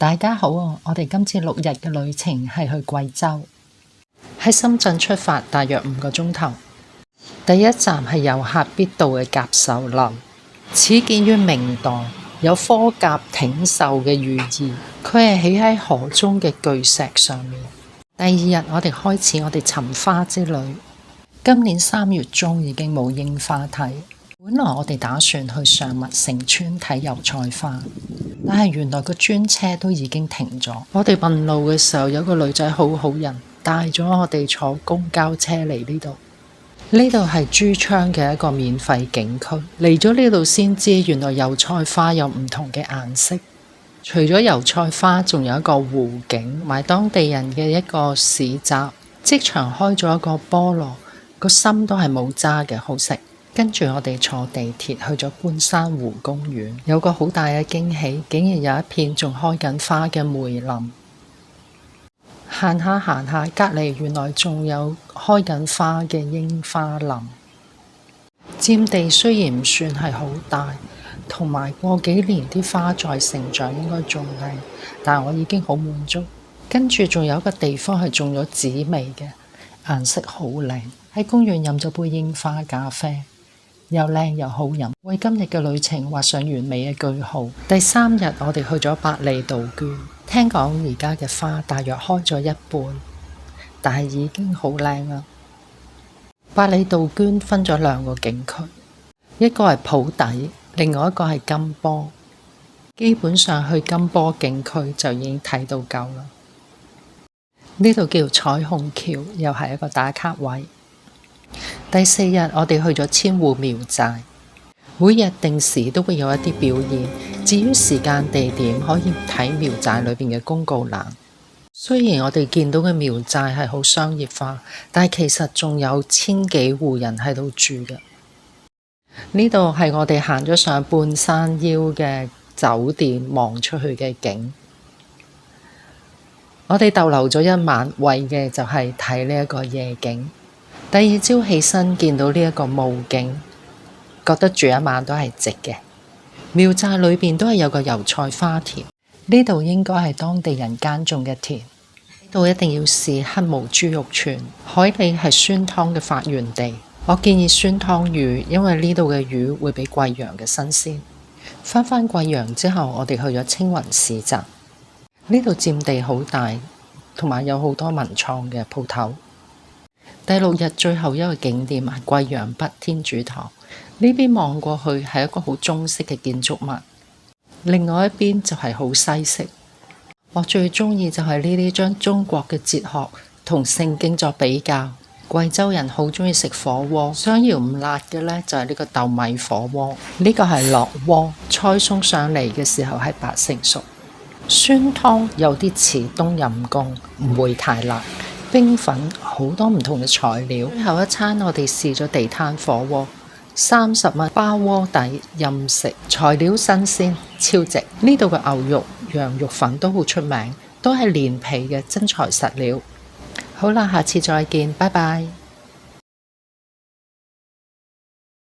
大家好啊！我哋今次6日嘅旅程係去貴州，喺深圳出發，大約5個鐘頭。第一站係遊客必到嘅甲秀樓，始建於明代，有科甲挺秀嘅寓意。佢係起喺河中嘅巨石上面。第二日我哋開始我哋尋花之旅。今年3月中已經冇櫻花睇。本來我哋打算去上麥城村睇油菜花，但係原來個專車都已經停咗。我哋問路嘅時候，有個女仔好好人，帶咗我哋坐公交車嚟呢度。呢度係珠江嘅一個免費景區。嚟咗呢度先知，原來油菜花有唔同嘅顏色。除咗油菜花，仲有一個湖景，同埋當地人嘅一個市集。即場開咗一個菠蘿，個心都係冇渣嘅，好食。跟住我哋坐地鐵去咗觀山湖公園，有個好大嘅驚喜，竟然有一片仲開緊花嘅梅林。行下行下，隔離原來仲有開緊花嘅櫻花林。佔地雖然唔算係好大，同埋過幾年啲花再成長應該仲靚，但係我已經好滿足。跟住仲有一個地方係種咗紫薇嘅，顏色好靚。喺公園飲咗杯櫻花咖啡，又靚又好飲，為今日嘅旅程畫上完美嘅句號。第3日我哋去咗百里杜鵑，聽講而家嘅花大約開咗一半，但係已經好靚啦。百里杜鵑分咗2個景區，一個係普洱，另外一個係金波。基本上去金波景區就已經睇到夠啦。呢度叫彩虹橋，又係一個打卡位。第4日我哋去咗千戶苗寨，每日定時都會有一啲表演。至於時間地點，可以睇苗寨裏邊嘅公告欄。雖然我哋見到嘅苗寨係好商業化，但係其實仲有1000幾戶人喺度住嘅。呢度係我哋行咗上半山腰嘅酒店，望出去嘅景。我哋逗留咗1晚，為嘅就係睇呢一個夜景。第2朝起身見到呢一個霧景，覺得住1晚都係值嘅。苗寨裏邊都係有個油菜花田，呢度應該係當地人耕種嘅田。呢度一定要試黑毛豬肉串。海里係酸湯嘅發源地，我建議酸湯魚，因為呢度嘅魚會比貴陽嘅新鮮。返貴陽之後，我哋去咗青雲市集，呢度佔地好大，同埋有好多文創嘅鋪頭。第6日最後一個景點係貴陽北天主堂，呢邊望過去係一個好中式嘅建築物，另外一邊就係好西式。我最中意就係呢啲將中國嘅哲學同聖經作比較。貴州人好中意食火鍋，想要唔辣嘅呢，就係呢個豆米火鍋，呢個係烙鍋，菜送上嚟嘅時候係8成熟。酸湯有啲似冬陰功，唔會太辣。冰粉好多唔同嘅材料。最後一餐我哋試咗地攤火鍋，30蚊包鍋底任食，材料新鮮超值。呢度嘅牛肉、羊肉粉都好出名，都係連皮嘅真材實料。好啦，下次再見，拜拜。